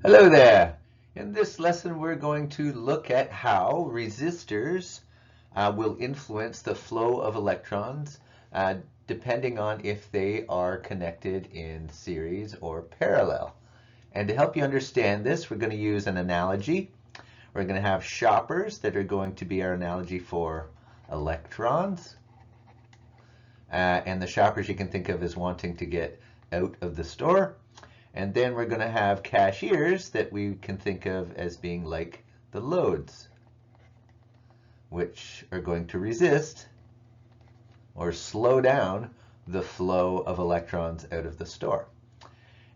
Hello there. In this lesson, we're going to look at how resistors will influence the flow of electrons depending on if they are connected in series or parallel. And to help you understand this, we're going to use an analogy. We're going to have shoppers that are going to be our analogy for electrons. And the shoppers you can think of as wanting to get out of the store. And then we're going to have cashiers that we can think of as being like the loads, which are going to resist or slow down the flow of electrons out of the store.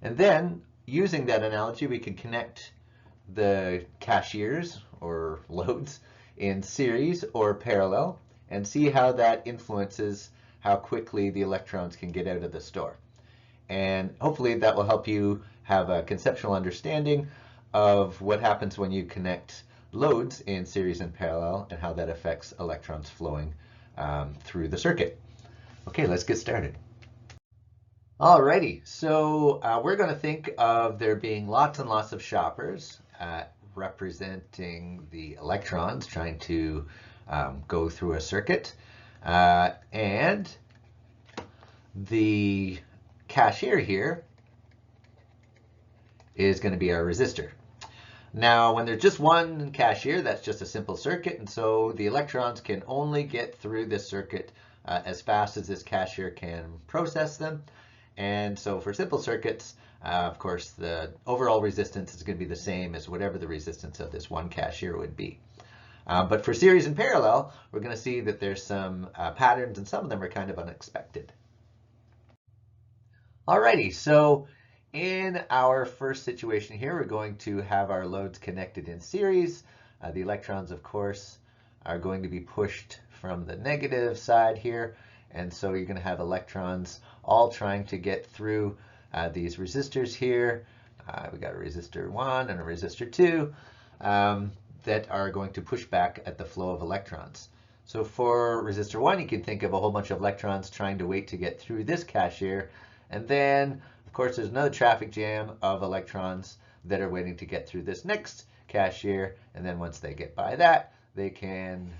And then, using that analogy, we can connect the cashiers or loads in series or parallel and see how that influences how quickly the electrons can get out of the store. And hopefully that will help you have a conceptual understanding of what happens when you connect loads in series and parallel and how that affects electrons flowing through the circuit. Okay, let's get started. Alrighty, so we're going to think of there being lots and lots of shoppers representing the electrons trying to go through a circuit. And the cashier here is going to be our resistor. Now, when there's just one cashier, that's just a simple circuit, and so the electrons can only get through this circuit as fast as this cashier can process them. And so for simple circuits, of course, the overall resistance is going to be the same as whatever the resistance of this one cashier would be. But for series and parallel, we're going to see that there's some patterns, and some of them are kind of unexpected. Alrighty, so in our first situation here, we're going to have our loads connected in series. The electrons, of course, are going to be pushed from the negative side here. And so you're going to have electrons all trying to get through these resistors here. We got a resistor 1 and a resistor 2 that are going to push back at the flow of electrons. So for resistor 1, you can think of a whole bunch of electrons trying to wait to get through this cashier. And then, of course, there's another traffic jam of electrons that are waiting to get through this next cashier. And then once they get by that, they can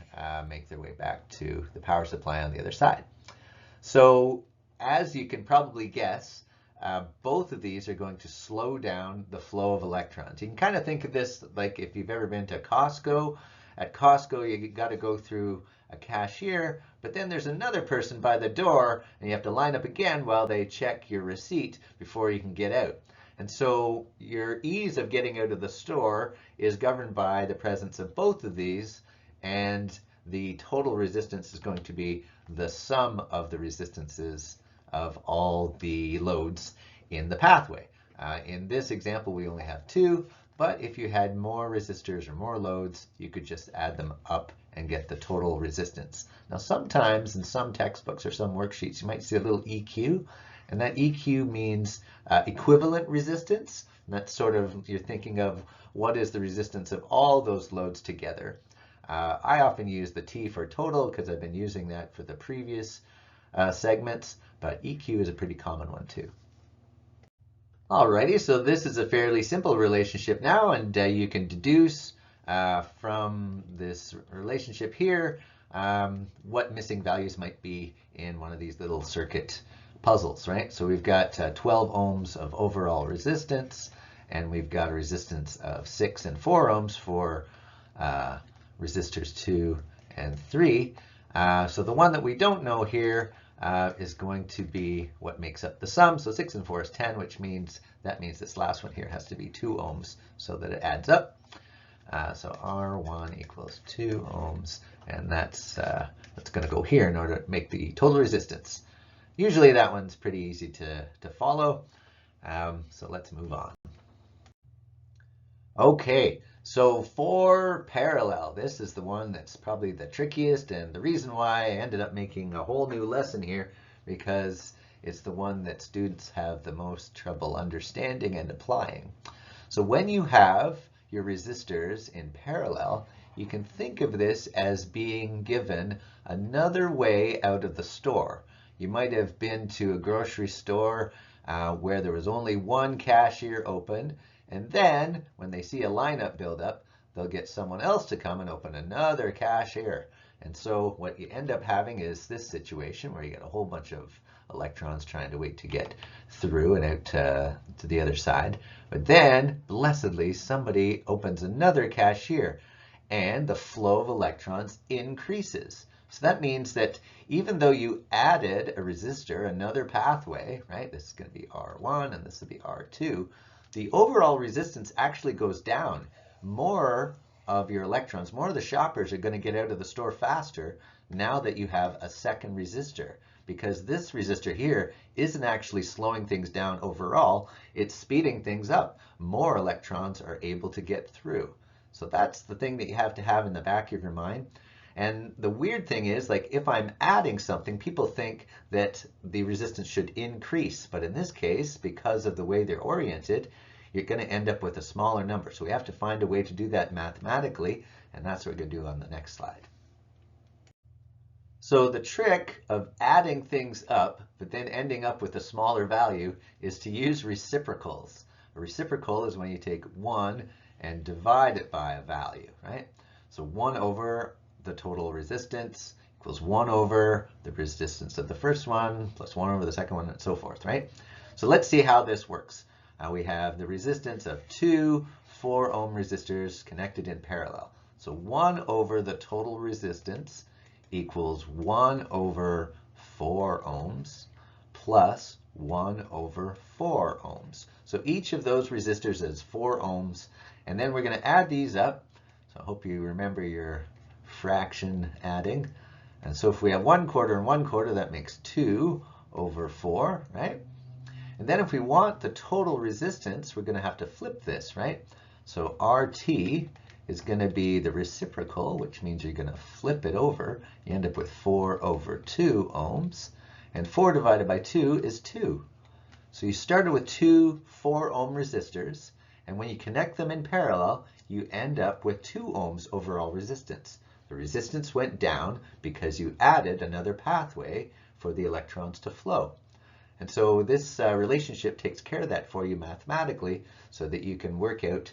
make their way back to the power supply on the other side. So as you can probably guess, both of these are going to slow down the flow of electrons. You can kind of think of this like if you've ever been to Costco. At Costco, you got to go through a cashier, but then there's another person by the door, and you have to line up again while they check your receipt before you can get out. And so your ease of getting out of the store is governed by the presence of both of these, and the total resistance is going to be the sum of the resistances of all the loads in the pathway. In this example, we only have 2, but if you had more resistors or more loads, you could just add them up and get the total resistance. Now, sometimes in some textbooks or some worksheets, you might see a little EQ, and that EQ means equivalent resistance. And that's sort of, you're thinking of what is the resistance of all those loads together. I often use the T for total because I've been using that for the previous segments, but EQ is a pretty common one too. Alrighty, so this is a fairly simple relationship now, and you can deduce from this relationship here what missing values might be in one of these little circuit puzzles, right? So we've got 12 ohms of overall resistance, and we've got a resistance of 6 and 4 ohms for resistors 2 and 3. So the one that we don't know here is going to be what makes up the sum. So 6 and 4 is 10, which means this last one here has to be 2 ohms so that it adds up. So R1 equals 2 ohms, and that's going to go here in order to make the total resistance. Usually that one's pretty easy to follow. So let's move on. Okay, so for parallel, this is the one that's probably the trickiest, and the reason why I ended up making a whole new lesson here, because it's the one that students have the most trouble understanding and applying. So when you have your resistors in parallel, you can think of this as being given another way out of the store. You might have been to a grocery store where there was only one cashier open, And then when they see a lineup build up, they'll get someone else to come and open another cache here. And so what you end up having is this situation where you get a whole bunch of electrons trying to wait to get through and out to the other side. But then, blessedly, somebody opens another cache here, and the flow of electrons increases. So that means that even though you added a resistor, another pathway, right? This is going to be R1 and this will be R2. The overall resistance actually goes down. More of your electrons, more of the shoppers are going to get out of the store faster now that you have a second resistor, because this resistor here isn't actually slowing things down overall, it's speeding things up. More electrons are able to get through. So that's the thing that you have to have in the back of your mind. And the weird thing is, like, if I'm adding something, people think that the resistance should increase. But in this case, because of the way they're oriented, you're going to end up with a smaller number. So we have to find a way to do that mathematically, and that's what we're going to do on the next slide. So the trick of adding things up, but then ending up with a smaller value, is to use reciprocals. A reciprocal is when you take 1 and divide it by a value, right? So 1 over the total resistance equals 1 over the resistance of the first one plus 1 over the second one, and so forth, right? So let's see how this works. We have the resistance of two 4-ohm resistors connected in parallel. So 1 over the total resistance equals 1 over 4 ohms plus 1 over 4 ohms. So each of those resistors is 4 ohms, and then we're going to add these up. So I hope you remember your fraction adding. And so if we have 1/4 and 1/4, that makes 2 over 4, right? And then if we want the total resistance, we're going to have to flip this, right? So RT is going to be the reciprocal, which means you're going to flip it over. You end up with 4 over 2 ohms. And 4 divided by 2 is 2. So you started with two 4-ohm resistors, and when you connect them in parallel, you end up with 2 ohms overall resistance. The resistance went down because you added another pathway for the electrons to flow. And so this relationship takes care of that for you mathematically so that you can work out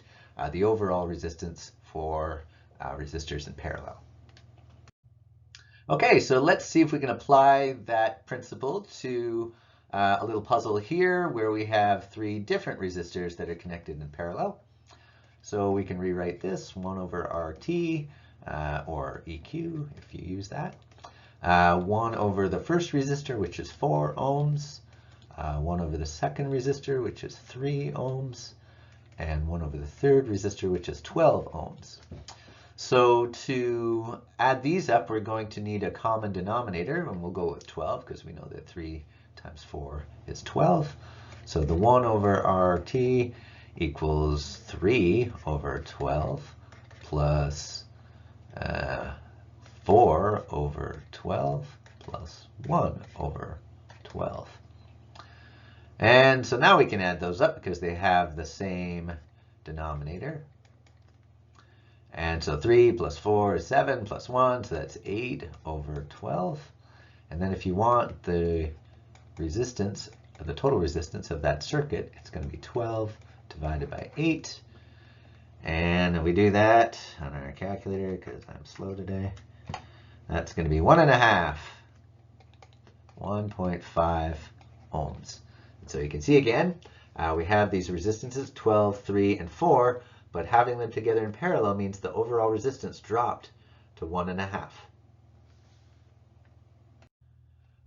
the overall resistance for resistors in parallel. Okay, so let's see if we can apply that principle to a little puzzle here where we have 3 different resistors that are connected in parallel. So we can rewrite this 1 over RT, or EQ if you use that. 1 over the first resistor, which is 4 ohms. 1 over the second resistor, which is 3 ohms. And 1 over the third resistor, which is 12 ohms. So to add these up, we're going to need a common denominator, and we'll go with 12 because we know that 3 times 4 is 12. So the 1 over RT equals 3 over 12 plus 4 over 12 plus 1 over 12. And so now we can add those up because they have the same denominator. And so 3 plus 4 is 7 plus 1, so that's 8 over 12. And then if you want the resistance, the total resistance of that circuit, it's going to be 12 divided by 8. And we do that on our calculator because I'm slow today. That's going to be 1.5 ohms. And so you can see again, we have these resistances 12, 3, and 4, but having them together in parallel means the overall resistance dropped to 1.5.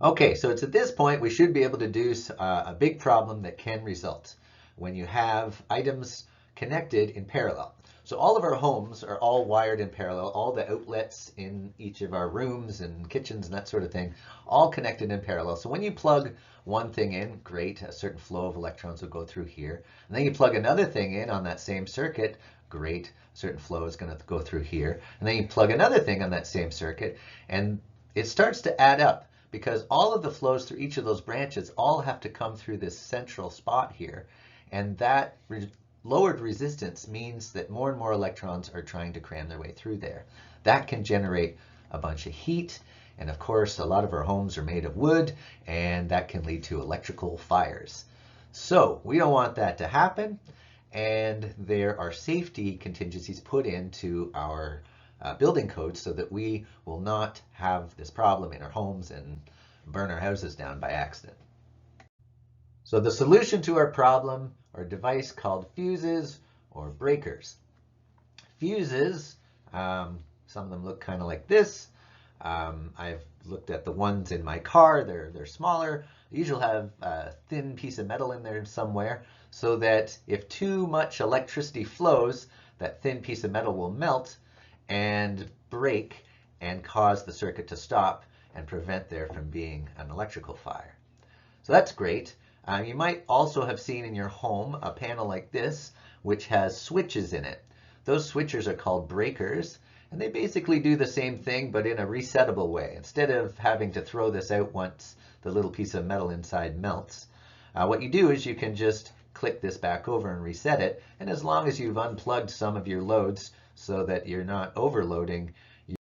Okay, so it's at this point we should be able to do a big problem that can result when you have items connected in parallel. So all of our homes are all wired in parallel, all the outlets in each of our rooms and kitchens and that sort of thing, all connected in parallel. So when you plug one thing in, great, a certain flow of electrons will go through here. And then you plug another thing in on that same circuit, great, a certain flow is going to go through here. And then you plug another thing on that same circuit, and it starts to add up because all of the flows through each of those branches all have to come through this central spot here. And that lowered resistance means that more and more electrons are trying to cram their way through there. That can generate a bunch of heat, and of course a lot of our homes are made of wood, and that can lead to electrical fires. So we don't want that to happen, and there are safety contingencies put into our building code so that we will not have this problem in our homes and burn our houses down by accident. So the solution to our problem are a device called fuses or breakers. Fuses, some of them look kind of like this. I've looked at the ones in my car. They're smaller. They usually have a thin piece of metal in there somewhere so that if too much electricity flows, that thin piece of metal will melt and break and cause the circuit to stop and prevent there from being an electrical fire. So that's great. You might also have seen in your home a panel like this, which has switches in it. Those switches are called breakers, and they basically do the same thing, but in a resettable way. Instead of having to throw this out once the little piece of metal inside melts, what you do is you can just click this back over and reset it, and as long as you've unplugged some of your loads so that you're not overloading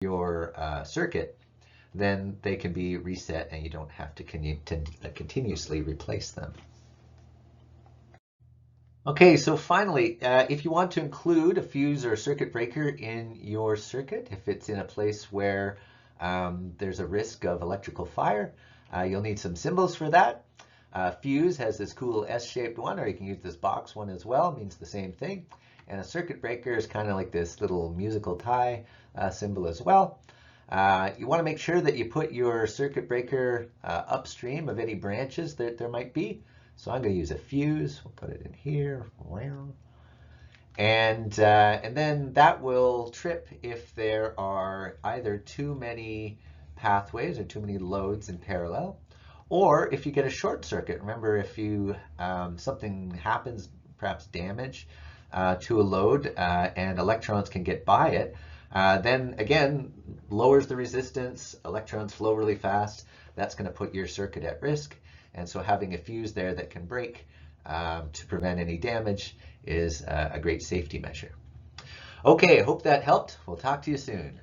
your circuit, then they can be reset and you don't have to continuously replace them. Okay, so finally, if you want to include a fuse or a circuit breaker in your circuit, if it's in a place where there's a risk of electrical fire, you'll need some symbols for that. Fuse has this cool S-shaped one, or you can use this box one as well, means the same thing. And a circuit breaker is kind of like this little musical tie symbol as well. You want to make sure that you put your circuit breaker upstream of any branches that there might be. So I'm going to use a fuse. We'll put it in here. And then that will trip if there are either too many pathways or too many loads in parallel, or if you get a short circuit. Remember, if you something happens, perhaps damage to a load, and electrons can get by it, then again, lowers the resistance, electrons flow really fast. That's going to put your circuit at risk. And so having a fuse there that can break to prevent any damage is a great safety measure. Okay, I hope that helped. We'll talk to you soon.